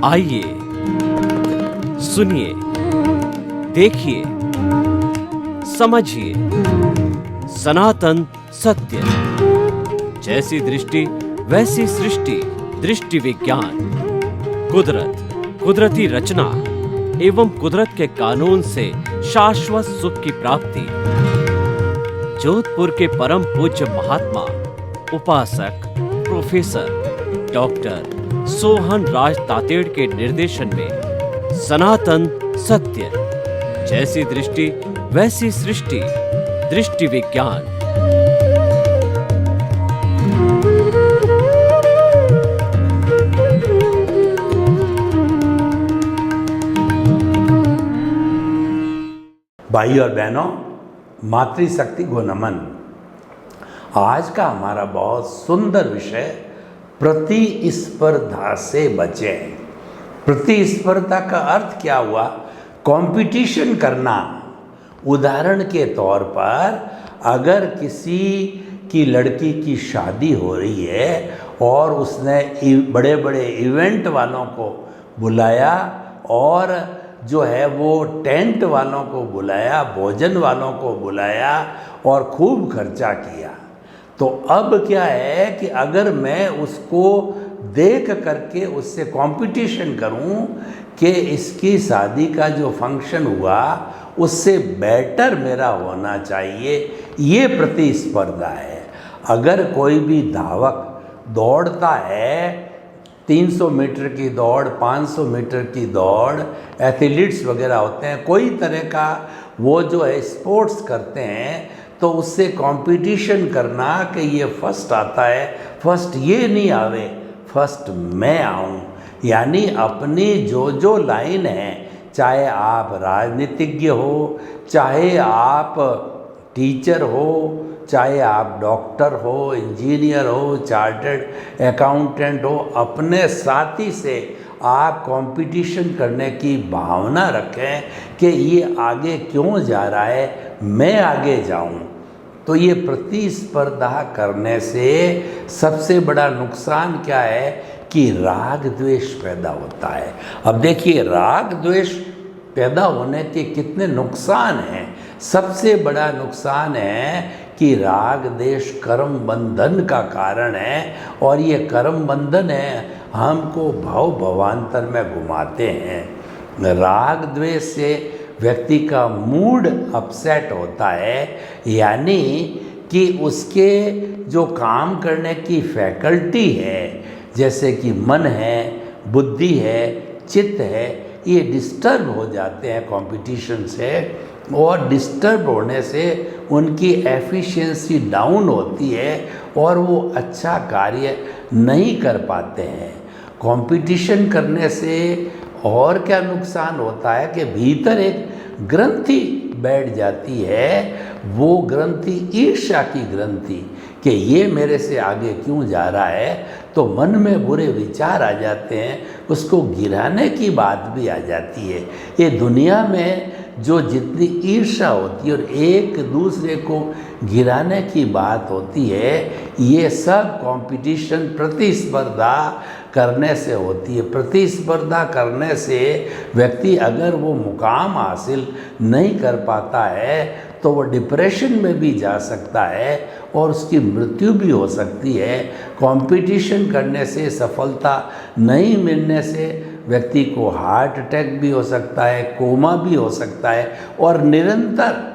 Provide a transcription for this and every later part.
आइए, सुनिए, देखिए, समझिए सनातन सत्य। जैसी दृष्टि वैसी सृष्टि, दृष्टि विज्ञान। कुदरत, कुदरती रचना एवं कुदरत के कानून से शाश्वत सुख की प्राप्ति। जोधपुर के परम पूज्य महात्मा उपासक प्रोफेसर डॉक्टर सोहन राज तातेड़ के निर्देशन में सनातन सत्य। जैसी दृष्टि वैसी सृष्टि, दृष्टि विज्ञान। भाई और बहनों, मातृशक्ति को नमन। आज का हमारा बहुत सुंदर विषय प्रतिस्पर्धा से बचें। प्रतिस्पर्धा का अर्थ क्या हुआ? कंपटीशन करना। उदाहरण के तौर पर अगर किसी की लड़की की शादी हो रही है और उसने बड़े बड़े इवेंट वालों को बुलाया और जो है वो टेंट वालों को बुलाया, भोजन वालों को बुलाया और खूब खर्चा किया, तो अब क्या है कि अगर मैं उसको देख करके उससे कंपटीशन करूं कि इसकी शादी का जो फंक्शन हुआ उससे बेटर मेरा होना चाहिए, ये प्रतिस्पर्धा है। अगर कोई भी धावक दौड़ता है, 300 मीटर की दौड़, 500 मीटर की दौड़, एथलीट्स वगैरह होते हैं, कोई तरह का वो जो है स्पोर्ट्स करते हैं, तो उससे कंपटीशन करना कि ये फर्स्ट आता है, फर्स्ट ये नहीं आवे, फर्स्ट मैं आऊँ, यानी अपनी जो लाइन है, चाहे आप राजनीतिज्ञ हो, चाहे आप टीचर हो, चाहे आप डॉक्टर हो, इंजीनियर हो, चार्टर्ड अकाउंटेंट हो, अपने साथी से आप कंपटीशन करने की भावना रखें कि ये आगे क्यों जा रहा है, मैं आगे जाऊं। तो ये प्रतिस्पर्धा करने से सबसे बड़ा नुकसान क्या है कि राग द्वेष पैदा होता है। अब देखिए, राग द्वेष पैदा होने के कितने नुकसान हैं। सबसे बड़ा नुकसान है कि राग देश कर्म बंधन का कारण है, और ये कर्म बंधन है हमको भव भवांतर में घुमाते हैं। राग द्वेष से व्यक्ति का मूड अपसेट होता है, यानी कि उसके जो काम करने की फैकल्टी है, जैसे कि मन है, बुद्धि है, चित्त है, ये डिस्टर्ब हो जाते हैं कंपटीशन से, और डिस्टर्ब होने से उनकी एफिशिएंसी डाउन होती है और वो अच्छा कार्य नहीं कर पाते हैं। कंपटीशन करने से और क्या नुकसान होता है कि भीतर एक ग्रंथि बैठ जाती है, वो ग्रंथि ईर्ष्या की ग्रंथि, कि ये मेरे से आगे क्यों जा रहा है, तो मन में बुरे विचार आ जाते हैं, उसको गिराने की बात भी आ जाती है। ये दुनिया में जो जितनी ईर्ष्या होती है और एक दूसरे को गिराने की बात होती है, ये सब कंपटीशन, प्रतिस्पर्धा करने से होती है। प्रतिस्पर्धा करने से व्यक्ति अगर वो मुकाम हासिल नहीं कर पाता है तो वो डिप्रेशन में भी जा सकता है और उसकी मृत्यु भी हो सकती है। कंपटीशन करने से, सफलता नहीं मिलने से व्यक्ति को हार्ट अटैक भी हो सकता है, कोमा भी हो सकता है, और निरंतर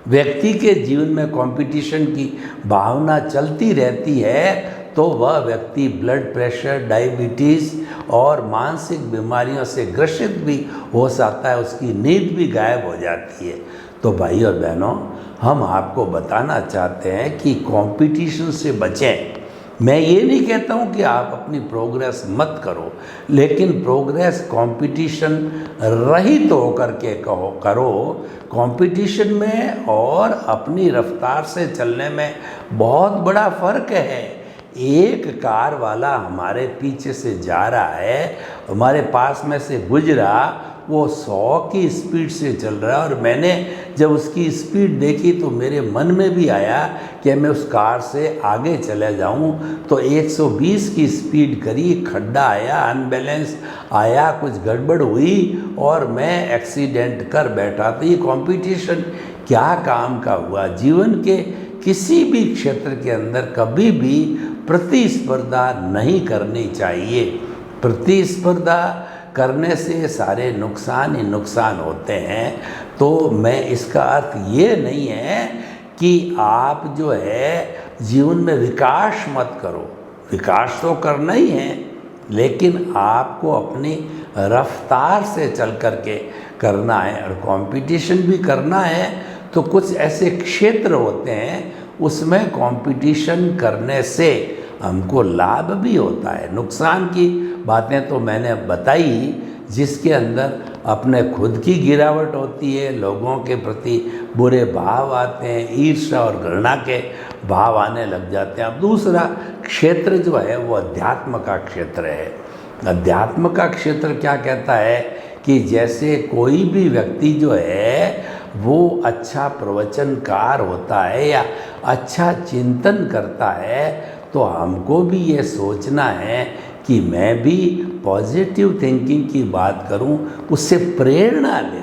व्यक्ति के जीवन में कंपटीशन की भावना चलती रहती है तो वह व्यक्ति ब्लड प्रेशर, डायबिटीज़ और मानसिक बीमारियों से ग्रसित भी हो सकता है, उसकी नींद भी गायब हो जाती है। तो भाई और बहनों, हम आपको बताना चाहते हैं कि कंपटीशन से बचें। मैं ये नहीं कहता हूँ कि आप अपनी प्रोग्रेस मत करो, लेकिन प्रोग्रेस कंपटीशन रहित होकर के करो। कंपटीशन में और अपनी रफ्तार से चलने में बहुत बड़ा फ़र्क है। एक कार वाला हमारे पीछे से जा रहा है, हमारे पास में से गुजरा, वो 100 की स्पीड से चल रहा है। और मैंने जब उसकी स्पीड देखी तो मेरे मन में भी आया कि मैं उस कार से आगे चले जाऊं। तो 120 की स्पीड करी, खड्डा आया, अनबैलेंस आया, कुछ गड़बड़ हुई और मैं एक्सीडेंट कर बैठा। तो ये कंपटीशन क्या काम का हुआ? जीवन के किसी भी क्षेत्र के अंदर कभी भी प्रतिस्पर्धा नहीं करनी चाहिए। प्रतिस्पर्धा करने से सारे नुकसान ही नुकसान होते हैं। तो मैं इसका अर्थ ये नहीं है कि आप जो है जीवन में विकास मत करो, विकास तो करना ही है, लेकिन आपको अपनी रफ्तार से चल कर के करना है। और कंपटीशन भी करना है तो कुछ ऐसे क्षेत्र होते हैं उसमें कंपटीशन करने से हमको लाभ भी होता है। नुकसान की बातें तो मैंने बताई, जिसके अंदर अपने खुद की गिरावट होती है, लोगों के प्रति बुरे भाव आते हैं, ईर्ष्या और घृणा के भाव आने लग जाते हैं। अब दूसरा क्षेत्र जो है वो अध्यात्म का क्षेत्र है। अध्यात्म का क्षेत्र क्या कहता है कि जैसे कोई भी व्यक्ति जो है वो अच्छा प्रवचनकार होता है या अच्छा चिंतन करता है, तो हमको भी ये सोचना है कि मैं भी पॉजिटिव थिंकिंग की बात करूं, उससे प्रेरणा ले।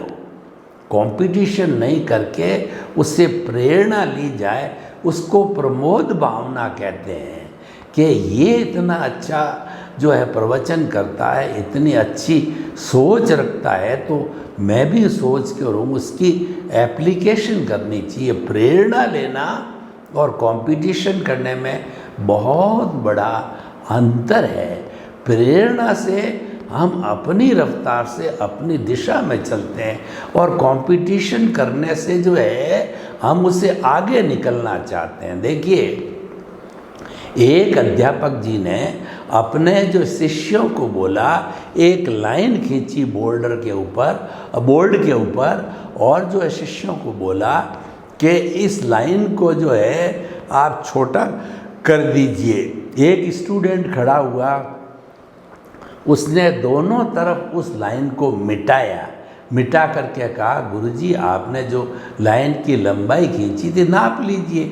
कंपटीशन नहीं करके उससे प्रेरणा ली जाए, उसको प्रमोद भावना कहते हैं कि ये इतना अच्छा जो है प्रवचन करता है, इतनी अच्छी सोच रखता है, तो मैं भी सोच के रहूँ, उसकी एप्लीकेशन करनी चाहिए। प्रेरणा लेना और कंपटीशन करने में बहुत बड़ा अंतर है। प्रेरणा से हम अपनी रफ्तार से अपनी दिशा में चलते हैं और कंपटीशन करने से जो है हम उससे आगे निकलना चाहते हैं। देखिए, एक अध्यापक जी ने अपने जो शिष्यों को बोला, एक लाइन खींची बोर्ड के ऊपर और जो है शिष्यों को बोला कि इस लाइन को जो है आप छोटा कर दीजिए। एक स्टूडेंट खड़ा हुआ, उसने दोनों तरफ उस लाइन को मिटा करके कहा, गुरुजी आपने जो लाइन की लंबाई खींची थी नाप लीजिए,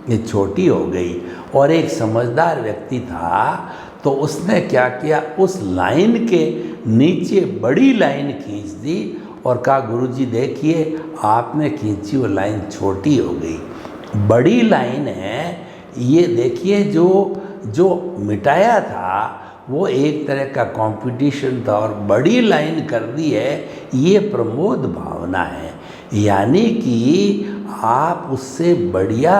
ये छोटी हो गई। और एक समझदार व्यक्ति था तो उसने क्या किया, उस लाइन के नीचे बड़ी लाइन खींच दी और कहा, गुरुजी देखिए आपने खींची वो लाइन छोटी हो गई। बड़ी लाइन है ये, देखिए जो मिटाया था वो एक तरह का कंपटीशन था और बड़ी लाइन कर दी है, ये प्रमोद भावना है। यानी कि आप उससे बढ़िया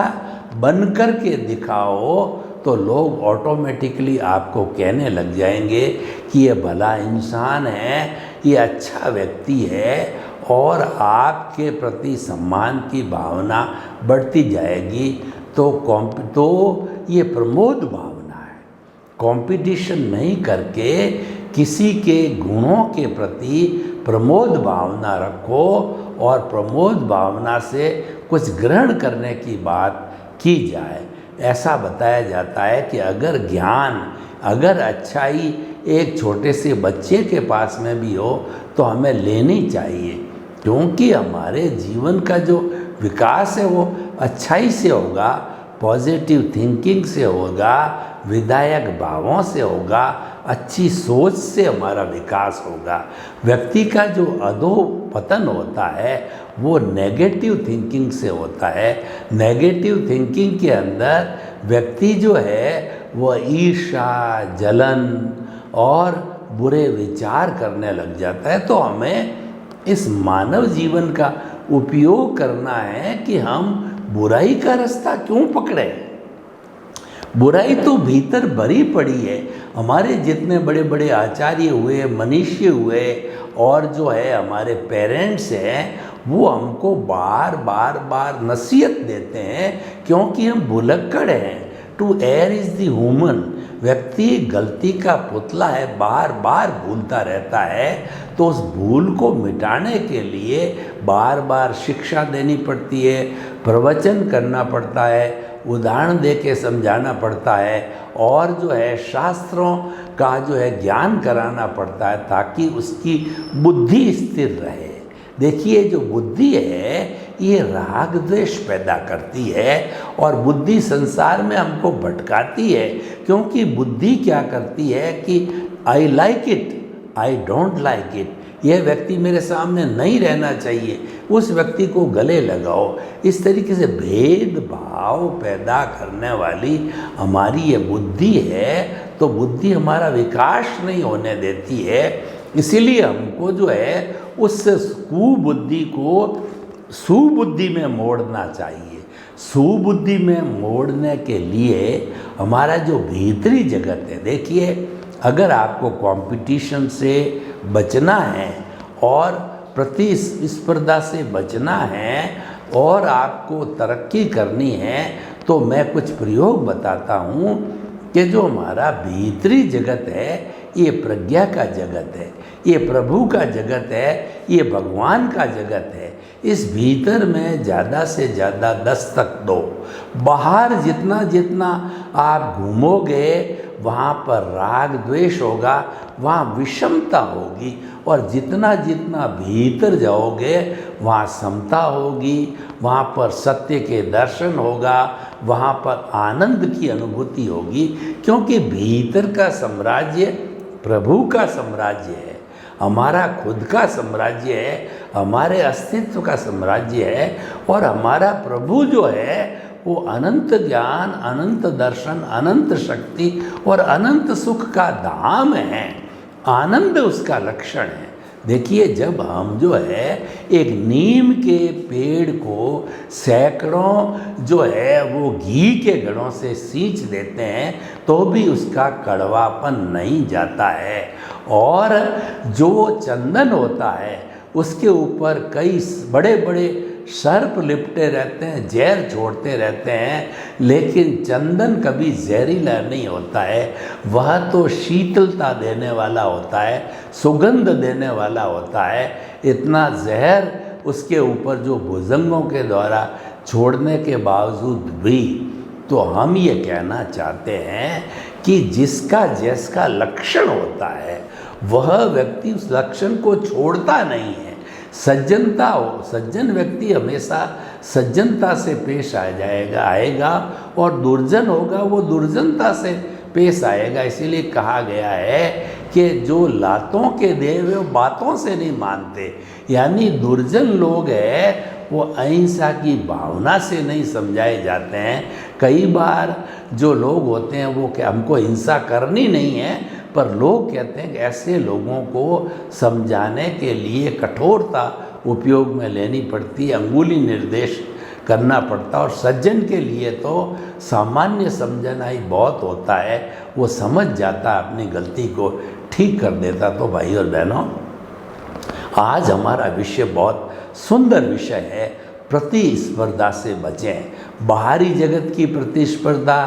बन कर के दिखाओ तो लोग ऑटोमेटिकली आपको कहने लग जाएंगे कि ये भला इंसान है, ये अच्छा व्यक्ति है, और आपके प्रति सम्मान की भावना बढ़ती जाएगी। तो ये प्रमोद भावना है। कंपटीशन नहीं करके किसी के गुणों के प्रति प्रमोद भावना रखो और प्रमोद भावना से कुछ ग्रहण करने की बात की जाए। ऐसा बताया जाता है कि अगर ज्ञान, अगर अच्छाई एक छोटे से बच्चे के पास में भी हो तो हमें लेनी चाहिए, क्योंकि हमारे जीवन का जो विकास है वो अच्छाई से होगा, पॉजिटिव थिंकिंग से होगा, विधायक भावों से होगा, अच्छी सोच से हमारा विकास होगा। व्यक्ति का जो अधोपतन होता है वो नेगेटिव थिंकिंग से होता है। नेगेटिव थिंकिंग के अंदर व्यक्ति जो है वह ईर्ष्या, जलन और बुरे विचार करने लग जाता है। तो हमें इस मानव जीवन का उपयोग करना है कि हम बुराई का रास्ता क्यों पकड़े। बुराई तो भीतर भरी पड़ी है। हमारे जितने बड़े बड़े आचार्य हुए, मनीषी हुए और जो है हमारे पेरेंट्स हैं, वो हमको बार नसीहत देते हैं, क्योंकि हम भुलक्कड़ हैं। To err is the human. व्यक्ति गलती का पुतला है, बार बार भूलता रहता है। तो उस भूल को मिटाने के लिए बार बार शिक्षा देनी पड़ती है, प्रवचन करना पड़ता है, उदाहरण दे के समझाना पड़ता है और जो है शास्त्रों का जो है ज्ञान कराना पड़ता है ताकि उसकी बुद्धि स्थिर रहे। देखिए जो बुद्धि है ये राग द्वेष पैदा करती है और बुद्धि संसार में हमको भटकाती है, क्योंकि बुद्धि क्या करती है कि I like it, I don't like it, यह व्यक्ति मेरे सामने नहीं रहना चाहिए, उस व्यक्ति को गले लगाओ। इस तरीके से भेदभाव पैदा करने वाली हमारी ये बुद्धि है, तो बुद्धि हमारा विकास नहीं होने देती है। इसीलिए हमको जो है उस कुबुद्धि को सुबुद्धि में मोड़ना चाहिए। सुबुद्धि में मोड़ने के लिए हमारा जो भीतरी जगत है, देखिए अगर आपको कंपटीशन से बचना है और प्रतिस्पर्धा से बचना है और आपको तरक्की करनी है, तो मैं कुछ प्रयोग बताता हूँ कि जो हमारा भीतरी जगत है ये प्रज्ञा का जगत है, ये प्रभु का जगत है, ये भगवान का जगत है। इस भीतर में ज़्यादा से ज़्यादा दस्तक दो। बाहर जितना जितना आप घूमोगे वहाँ पर राग द्वेष होगा, वहाँ विषमता होगी, और जितना जितना भीतर जाओगे वहाँ समता होगी, वहाँ पर सत्य के दर्शन होगा, वहाँ पर आनंद की अनुभूति होगी, क्योंकि भीतर का साम्राज्य प्रभु का साम्राज्य है, हमारा खुद का साम्राज्य है, हमारे अस्तित्व का साम्राज्य है। और हमारा प्रभु जो है वो अनंत ज्ञान, अनंत दर्शन, अनंत शक्ति और अनंत सुख का धाम है। आनंद उसका लक्षण है। देखिए जब हम जो है एक नीम के पेड़ को सैकड़ों जो है वो घी के घड़ों से सींच देते हैं तो भी उसका कड़वापन नहीं जाता है। और जो चंदन होता है उसके ऊपर कई बड़े बड़े सर्प लिपटे रहते हैं, जहर छोड़ते रहते हैं, लेकिन चंदन कभी जहरीला नहीं होता है। वह तो शीतलता देने वाला होता है, सुगंध देने वाला होता है। इतना जहर उसके ऊपर जो भुजंगों के द्वारा छोड़ने के बावजूद भी, तो हम ये कहना चाहते हैं कि जिसका जैसा लक्षण होता है वह व्यक्ति उस लक्षण को छोड़ता नहीं है। सज्जनता हो, सज्जन व्यक्ति हमेशा सज्जनता से पेश आएगा और दुर्जन होगा वो दुर्जनता से पेश आएगा। इसीलिए कहा गया है कि जो लातों के दे वो बातों से नहीं मानते, यानी दुर्जन लोग हैं वो अहिंसा की भावना से नहीं समझाए जाते हैं। कई बार जो लोग होते हैं वो क्या हमको हिंसा करनी नहीं है, पर लोग कहते हैं कि ऐसे लोगों को समझाने के लिए कठोरता उपयोग में लेनी पड़ती है, अंगुली निर्देश करना पड़ता है। और सज्जन के लिए तो सामान्य समझना ही बहुत होता है, वो समझ जाता है, अपनी गलती को ठीक कर देता। तो भाई और बहनों, आज हमारा विषय बहुत सुंदर विषय है, प्रतिस्पर्धा से बचें। बाहरी जगत की प्रतिस्पर्धा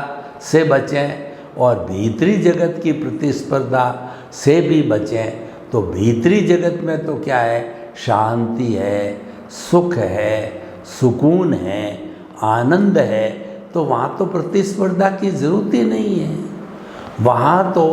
से बचें और भीतरी जगत की प्रतिस्पर्धा से भी बचें। तो भीतरी जगत में तो क्या है, शांति है, सुख है, सुकून है, आनंद है, तो वहाँ तो प्रतिस्पर्धा की ज़रूरत ही नहीं है। वहाँ तो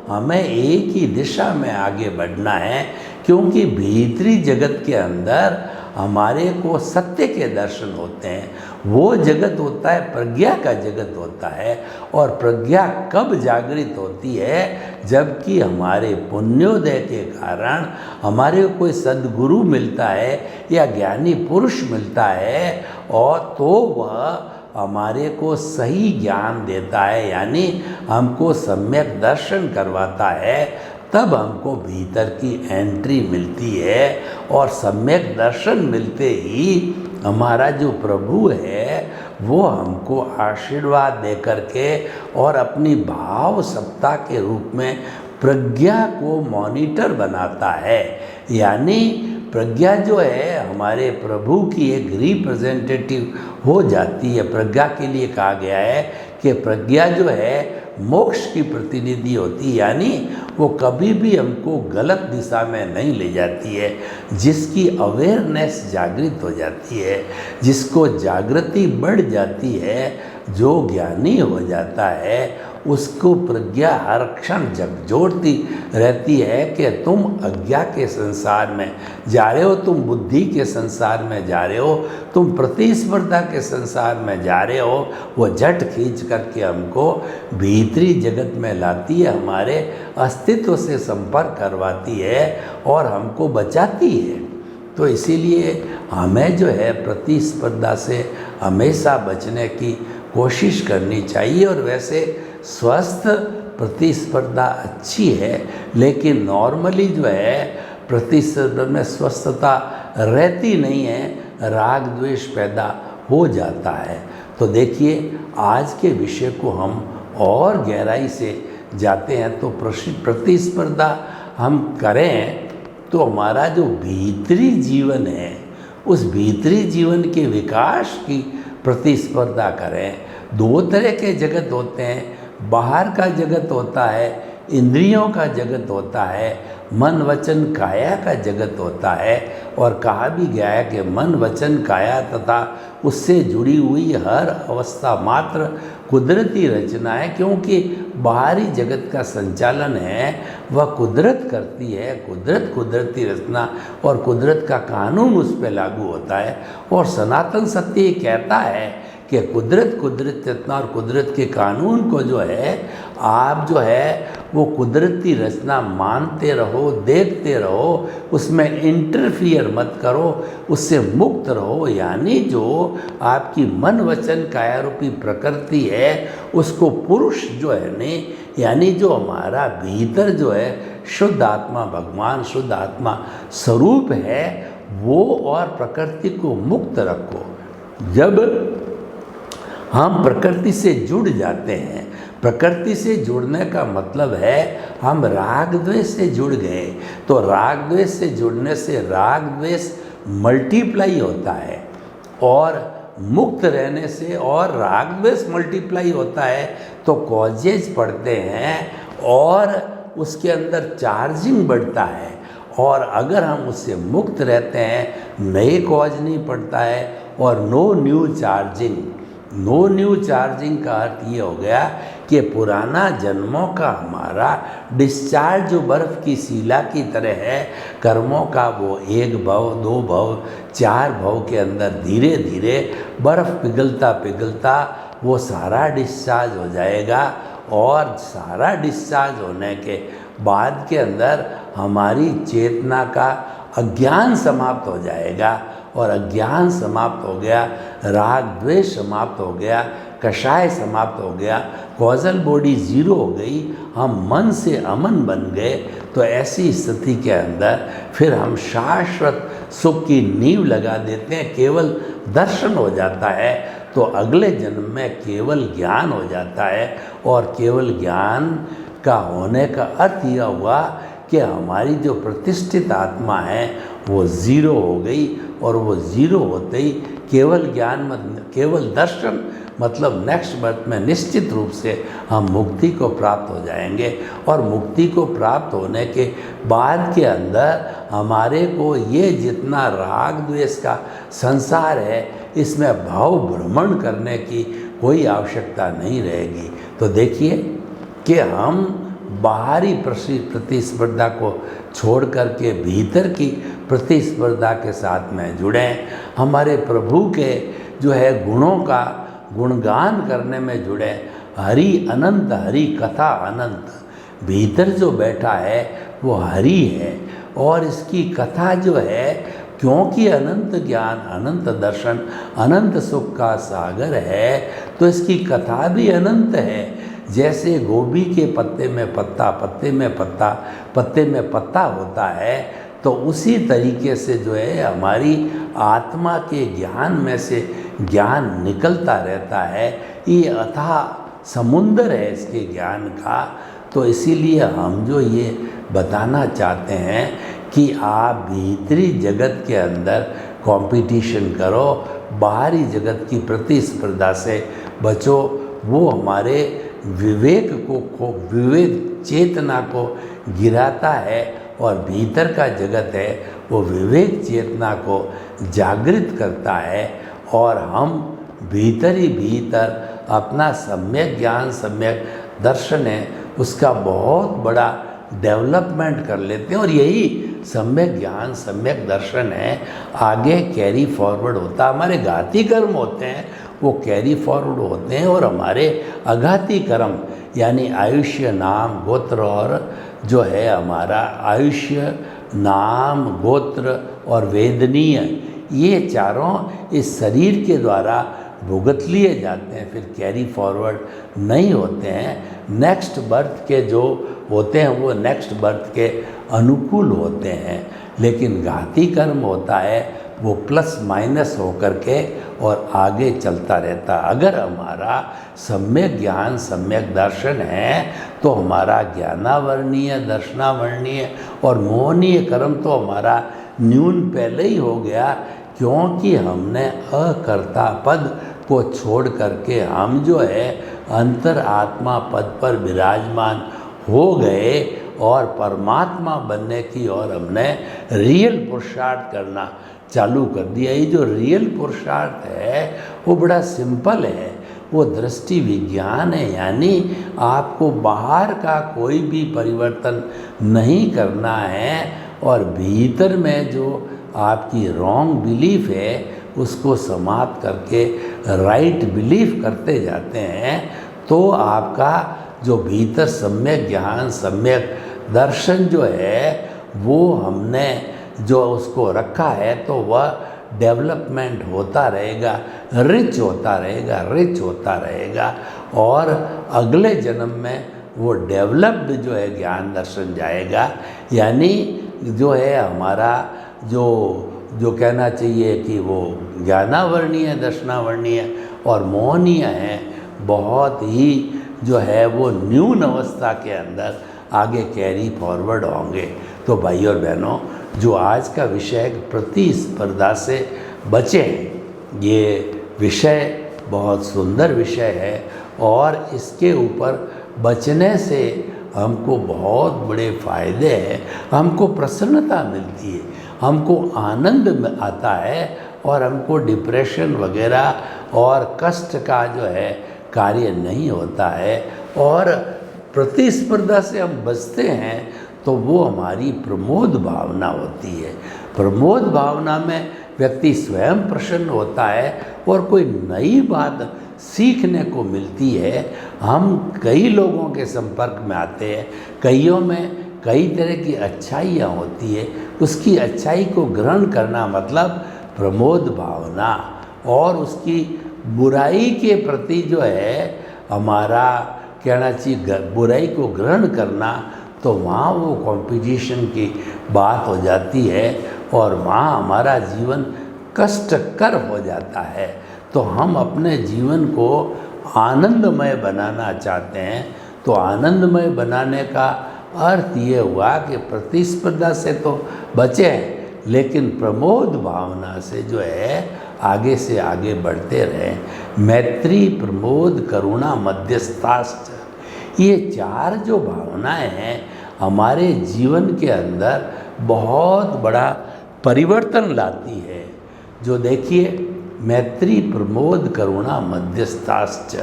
हमें एक ही दिशा में आगे बढ़ना है, क्योंकि भीतरी जगत के अंदर हमारे को सत्य के दर्शन होते हैं। वो जगत होता है प्रज्ञा का जगत होता है। और प्रज्ञा कब जागृत होती है, जबकि हमारे पुण्योदय के कारण हमारे को कोई सद्गुरु मिलता है या ज्ञानी पुरुष मिलता है, और तो वह हमारे को सही ज्ञान देता है, यानी हमको सम्यक दर्शन करवाता है। तब हमको भीतर की एंट्री मिलती है, और सम्यक दर्शन मिलते ही हमारा जो प्रभु है वो हमको आशीर्वाद दे करके और अपनी भाव सत्ता के रूप में प्रज्ञा को मॉनिटर बनाता है। यानी प्रज्ञा जो है हमारे प्रभु की एक रिप्रेजेंटेटिव हो जाती है। प्रज्ञा के लिए कहा गया है कि प्रज्ञा जो है मोक्ष की प्रतिनिधि होती है, यानी वो कभी भी हमको गलत दिशा में नहीं ले जाती है। जिसकी अवेयरनेस जागृत हो जाती है, जिसको जागृति बढ़ जाती है, जो ज्ञानी हो जाता है उसको प्रज्ञा हर क्षण झकझोरती रहती है कि तुम अज्ञा के संसार में जा रहे हो, तुम बुद्धि के संसार में जा रहे हो, तुम प्रतिस्पर्धा के संसार में जा रहे हो। वो झट खींच करके हमको भीतरी जगत में लाती है, हमारे अस्तित्व से संपर्क करवाती है और हमको बचाती है। तो इसीलिए हमें जो है प्रतिस्पर्धा से हमेशा बचने की कोशिश करनी चाहिए। और वैसे स्वस्थ प्रतिस्पर्धा अच्छी है, लेकिन नॉर्मली जो है प्रतिस्पर्धा में स्वस्थता रहती नहीं है, राग द्वेष पैदा हो जाता है। तो देखिए आज के विषय को हम और गहराई से जाते हैं तो प्रतिस्पर्धा हम करें तो हमारा जो भीतरी जीवन है उस भीतरी जीवन के विकास की प्रतिस्पर्धा करें। दो तरह के जगत होते हैं, बाहर का जगत होता है, इंद्रियों का जगत होता है, मन वचन काया का जगत होता है। और कहा भी गया है कि मन वचन काया तथा उससे जुड़ी हुई हर अवस्था मात्र कुदरती रचना है, क्योंकि बाहरी जगत का संचालन है वह कुदरत करती है। कुदरत कुदरती रचना और कुदरत का कानून उस पर लागू होता है। और सनातन सत्य ये कहता है कि कुदरत कुदरत रचना और कुदरत के कानून को जो है आप जो है वो कुदरती रचना मानते रहो, देखते रहो, उसमें इंटरफियर मत करो, उससे मुक्त रहो। यानी जो आपकी मन वचन काया रूपी प्रकृति है उसको पुरुष जो है ने, यानी जो हमारा भीतर जो है शुद्ध आत्मा भगवान शुद्ध आत्मा स्वरूप है वो और प्रकृति को मुक्त रखो। जब हम प्रकृति से जुड़ जाते हैं, प्रकृति से जुड़ने का मतलब है हम राग द्वेष से जुड़ गए। तो राग द्वेष से जुड़ने से राग द्वेष मल्टीप्लाई होता है और मुक्त रहने से और राग द्वेष मल्टीप्लाई होता है तो कॉजेज बढ़ते हैं और उसके अंदर चार्जिंग बढ़ता है। और अगर हम उससे मुक्त रहते हैं नए कॉज नहीं पड़ता है और no new charging. No new charging का अर्थ ये हो गया कि पुराना जन्मों का हमारा डिस्चार्ज जो बर्फ़ की सीला की तरह है कर्मों का, वो एक भव दो भव चार भव के अंदर धीरे धीरे बर्फ़ पिघलता पिघलता वो सारा डिस्चार्ज हो जाएगा। और सारा डिस्चार्ज होने के बाद के अंदर हमारी चेतना का अज्ञान समाप्त हो जाएगा। और अज्ञान समाप्त हो गया, राग द्वेष समाप्त हो गया, कषाय समाप्त हो गया, कॉजल बॉडी जीरो हो गई, हम मन से अमन बन गए। तो ऐसी स्थिति के अंदर फिर हम शाश्वत सुख की नींव लगा देते हैं, केवल दर्शन हो जाता है। तो अगले जन्म में केवल ज्ञान हो जाता है। और केवल ज्ञान का होने का अर्थ यह हुआ कि हमारी जो प्रतिष्ठित आत्मा है वो ज़ीरो हो गई। और वो ज़ीरो होते ही केवल ज्ञान केवल दर्शन मतलब नेक्स्ट बर्थ में निश्चित रूप से हम मुक्ति को प्राप्त हो जाएंगे। और मुक्ति को प्राप्त होने के बाद के अंदर हमारे को ये जितना राग द्वेष का संसार है इसमें भाव भ्रमण करने की कोई आवश्यकता नहीं रहेगी। तो देखिए कि हम बाहरी प्रतिस्पर्धा को छोड़ करके भीतर की प्रतिस्पर्धा के साथ में जुड़ें। हमारे प्रभु के जो है गुणों का गुणगान करने में जुड़े। हरि अनंत, हरि कथा अनंत। भीतर जो बैठा है वो हरि है और इसकी कथा जो है, क्योंकि अनंत ज्ञान अनंत दर्शन अनंत सुख का सागर है तो इसकी कथा भी अनंत है। जैसे गोभी के पत्ते में पत्ता, पत्ते में पत्ता, पत्ते में पत्ता होता है, तो उसी तरीके से जो है हमारी आत्मा के ज्ञान में से ज्ञान निकलता रहता है। ये अथाह समुंदर है इसके ज्ञान का। तो इसीलिए हम जो ये बताना चाहते हैं कि आप भीतरी जगत के अंदर कंपटीशन करो, बाहरी जगत की प्रतिस्पर्धा से बचो। वो हमारे विवेक को विवेक चेतना को गिराता है और भीतर का जगत है वो विवेक चेतना को जागृत करता है। और हम भीतर ही भीतर अपना सम्यक ज्ञान सम्यक दर्शन है उसका बहुत बड़ा डेवलपमेंट कर लेते हैं, और यही सम्यक ज्ञान सम्यक दर्शन है आगे कैरी फॉरवर्ड होता। हमारे घाती कर्म होते हैं वो कैरी फॉरवर्ड होते हैं, और हमारे अघाती कर्म यानी आयुष्य नाम गोत्र, और जो है हमारा आयुष्य नाम गोत्र और वेदनीय, ये चारों इस शरीर के द्वारा भुगत लिए जाते हैं, फिर कैरी फॉरवर्ड नहीं होते हैं। नेक्स्ट बर्थ के जो होते हैं वो नेक्स्ट बर्थ के अनुकूल होते हैं, लेकिन घाती कर्म होता है वो प्लस माइनस होकर के और आगे चलता रहता। अगर हमारा सम्यक ज्ञान सम्यक दर्शन है तो हमारा ज्ञानावर्णीय दर्शनावर्णीय और मोहनीय कर्म तो हमारा न्यून पहले ही हो गया, क्योंकि हमने अकर्ता पद को छोड़ करके हम जो है अंतर आत्मा पद पर विराजमान हो गए और परमात्मा बनने की ओर हमने रियल पुरुषार्थ करना चालू कर दिया। ये जो रियल पुरुषार्थ है वो बड़ा सिंपल है, वो दृष्टि विज्ञान है, यानी आपको बाहर का कोई भी परिवर्तन नहीं करना है और भीतर में जो आपकी रॉन्ग बिलीफ है उसको समाप्त करके राइट बिलीफ करते जाते हैं, तो आपका जो भीतर सम्यक ज्ञान सम्यक दर्शन जो है वो हमने जो उसको रखा है तो वह डेवलपमेंट होता रहेगा, रिच होता रहेगा, रिच होता रहेगा, और अगले जन्म में वो डेवलप्ड जो है ज्ञान दर्शन जाएगा। यानी जो है हमारा जो कहना चाहिए कि वो ज्ञानावर्णीय दर्शनावर्णीय और मोहनीय है, बहुत ही जो है वो न्यून अवस्था के अंदर आगे कैरी फॉरवर्ड होंगे। तो भाई और बहनों, जो आज का विषय है प्रतिस्पर्धा से बचें, ये विषय बहुत सुंदर विषय है और इसके ऊपर बचने से हमको बहुत बड़े फ़ायदे हैं। हमको प्रसन्नता मिलती है, हमको आनंद आता है, और हमको डिप्रेशन वगैरह और कष्ट का जो है कार्य नहीं होता है। और प्रतिस्पर्धा से हम बचते हैं तो वो हमारी प्रमोद भावना होती है। प्रमोद भावना में व्यक्ति स्वयं प्रसन्न होता है और कोई नई बात सीखने को मिलती है। हम कई लोगों के संपर्क में आते हैं, कईयों में कई तरह की अच्छाइयाँ होती है, उसकी अच्छाई को ग्रहण करना मतलब प्रमोद भावना, और उसकी बुराई के प्रति जो है हमारा कहना चाहिए बुराई को ग्रहण करना, तो वहाँ वो कंपटीशन की बात हो जाती है और वहाँ हमारा जीवन कष्टकर हो जाता है। तो हम अपने जीवन को आनंदमय बनाना चाहते हैं, तो आनंदमय बनाने का अर्थ ये हुआ कि प्रतिस्पर्धा से तो बचें, लेकिन प्रमोद भावना से जो है आगे से आगे बढ़ते रहें। मैत्री प्रमोद करुणा मध्यस्थाश्च, ये चार जो भावनाएं हैं हमारे जीवन के अंदर बहुत बड़ा परिवर्तन लाती है। जो देखिए, मैत्री प्रमोद करुणा मध्यस्थाश्च,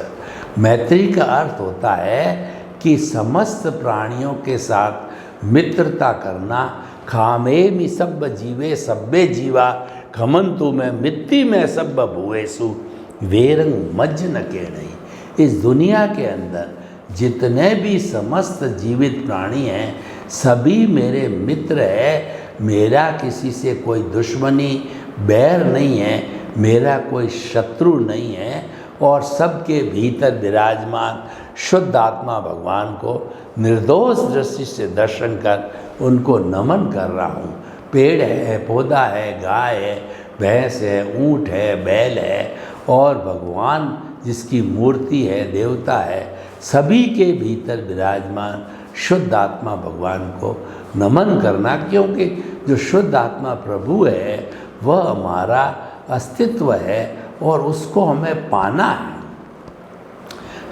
मैत्री का अर्थ होता है कि समस्त प्राणियों के साथ मित्रता करना। खामेमि सब जीवे सब्बे जीवा खमंतु में मित्ति में सब भुवेसु वेरंग मज्ज न के नहीं। इस दुनिया के अंदर जितने भी समस्त जीवित प्राणी हैं सभी मेरे मित्र हैं, मेरा किसी से कोई दुश्मनी बैर नहीं है, मेरा कोई शत्रु नहीं है, और सबके भीतर विराजमान शुद्ध आत्मा भगवान को निर्दोष दृष्टि से दर्शन कर उनको नमन कर रहा हूँ। पेड़ है, पौधा है, गाय है, भैंस है, ऊँट है, बैल है, और भगवान जिसकी मूर्ति है, देवता है, सभी के भीतर विराजमान शुद्ध आत्मा भगवान को नमन करना, क्योंकि जो शुद्ध आत्मा प्रभु है वह हमारा अस्तित्व है और उसको हमें पाना है।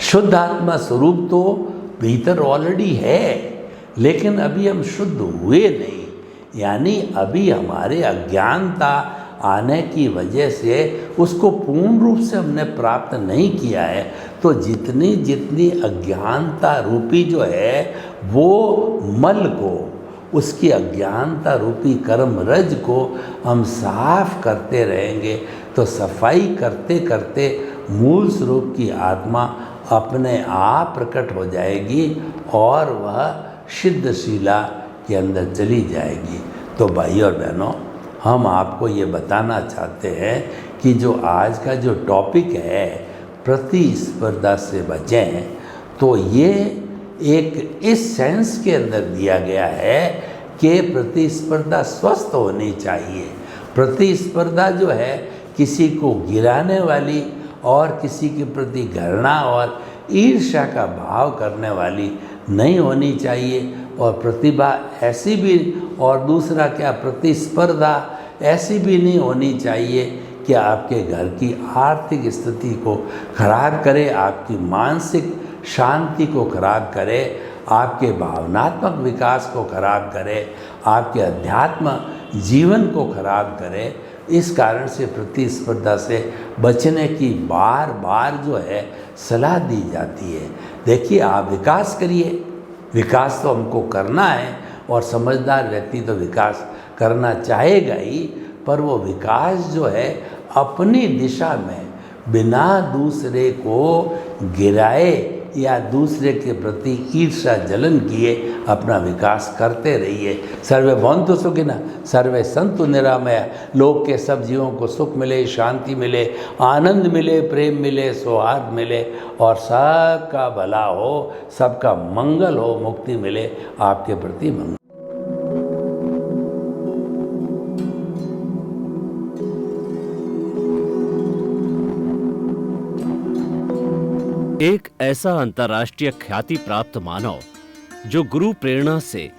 शुद्ध आत्मा स्वरूप तो भीतर ऑलरेडी है, लेकिन अभी हम शुद्ध हुए नहीं, यानी अभी हमारे अज्ञानता आने की वजह से उसको पूर्ण रूप से हमने प्राप्त नहीं किया है, तो जितनी जितनी अज्ञानता रूपी जो है वो मल को, उसकी अज्ञानता रूपी कर्म रज को हम साफ करते रहेंगे तो सफाई करते करते मूल स्वरूप की आत्मा अपने आप प्रकट हो जाएगी और वह सिद्धशिला के अंदर चली जाएगी। तो भाई और बहनों, हम आपको ये बताना चाहते हैं कि जो आज का जो टॉपिक है प्रतिस्पर्धा से बचें, तो ये एक इस सेंस के अंदर दिया गया है कि प्रतिस्पर्धा स्वस्थ होनी चाहिए। प्रतिस्पर्धा जो है किसी को गिराने वाली और किसी के प्रति घृणा और ईर्ष्या का भाव करने वाली नहीं होनी चाहिए। और प्रतिभा ऐसी भी, और दूसरा क्या, प्रतिस्पर्धा ऐसी भी नहीं होनी चाहिए कि आपके घर की आर्थिक स्थिति को खराब करे, आपकी मानसिक शांति को खराब करे, आपके भावनात्मक विकास को खराब करे, आपके अध्यात्म जीवन को खराब करे। इस कारण से प्रतिस्पर्धा से बचने की बार बार जो है सलाह दी जाती है। देखिए, आप विकास करिए, विकास तो हमको करना है और समझदार व्यक्ति तो विकास करना चाहेगा ही, पर वो विकास जो है अपनी दिशा में बिना दूसरे को गिराए या दूसरे के प्रति ईर्ष्या जलन किए अपना विकास करते रहिए। सर्वे भवन्तु सुखिनः, सर्वे सन्तु निरामया। लोक के सब जीवों को सुख मिले, शांति मिले, आनंद मिले, प्रेम मिले, सौहार्द मिले और सबका भला हो, सबका मंगल हो, मुक्ति मिले, आपके प्रति मंगल। एक ऐसा अंतर्राष्ट्रीय ख्याति प्राप्त मानव जो गुरु प्रेरणा से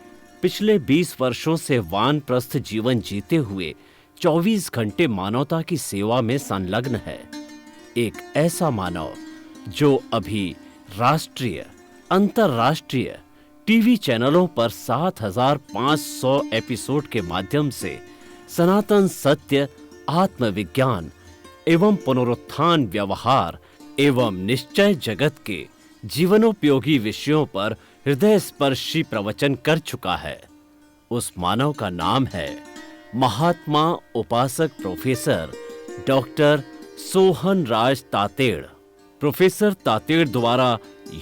पिछले 20 वर्षों से वानप्रस्थ जीवन जीते हुए 24 घंटे मानवता की सेवा में संलग्न है। एक ऐसा मानव जो अभी राष्ट्रीय, अंतर्राष्ट्रीय टीवी चैनलों पर 7,500 एपिसोड के माध्यम से सनातन सत्य, आत्मविज्ञान एवं पुनरुत्थान, व्यवहार एवं निश्चय जगत के जीवनोपयोगी विषयों पर हृदय स्पर्शी प्रवचन कर चुका है। उस मानव का नाम है महात्मा उपासक प्रोफेसर डॉक्टर सोहन राज तातेड़। प्रोफेसर तातेड़ द्वारा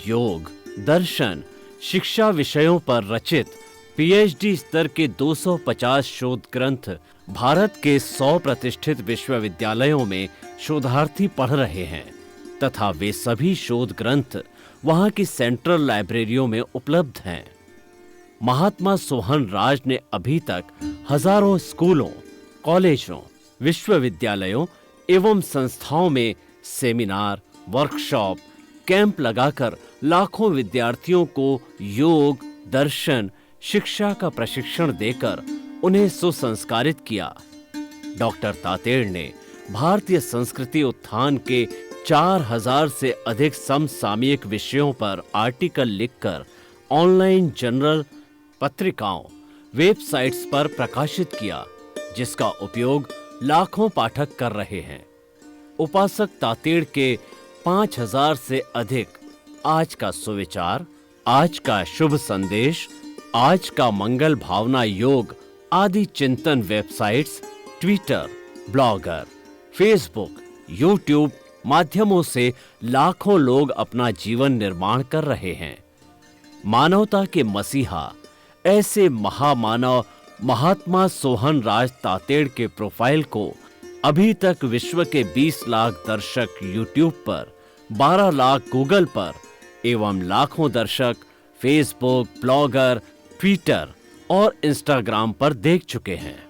योग, दर्शन, शिक्षा विषयों पर रचित पीएचडी स्तर के 250 शोध ग्रंथ भारत के 100 प्रतिष्ठित विश्वविद्यालयों में शोधार्थी पढ़ रहे हैं तथा वे सभी शोध ग्रंथ वहां की सेंट्रल लाइब्रेरियों में उपलब्ध हैं। महात्मा सोहन राज ने अभी तक हजारों स्कूलों, कॉलेजों, विश्वविद्यालयों एवं संस्थाओं में सेमिनार, वर्कशॉप, कैंप लगाकर लाखों विद्यार्थियों को योग, दर्शन, शिक्षा का प्रशिक्षण देकर उन्हें सुसंस्कारित किया। डॉक्टर तातेड़ ने भारतीय संस्कृति उत्थान के 4000 से अधिक समसामयिक विषयों पर आर्टिकल लिखकर ऑनलाइन जर्नल, पत्रिकाओं, वेबसाइट्स पर प्रकाशित किया, जिसका उपयोग लाखों पाठक कर रहे हैं। उपासक तातेड़ के 5000 से अधिक आज का सुविचार, आज का शुभ संदेश, आज का मंगल भावना योग आदि चिंतन websites, Twitter, blogger, Facebook, YouTube माध्यमों से लाखों लोग अपना जीवन निर्माण कर रहे हैं। मानवता के मसीहा ऐसे महामानव महात्मा सोहन राज तातेड़ के प्रोफाइल को अभी तक विश्व के 20 लाख दर्शक यूट्यूब पर, 12 लाख गूगल पर एवं लाखों दर्शक फेसबुक, ब्लॉगर, ट्विटर और इंस्टाग्राम पर देख चुके हैं।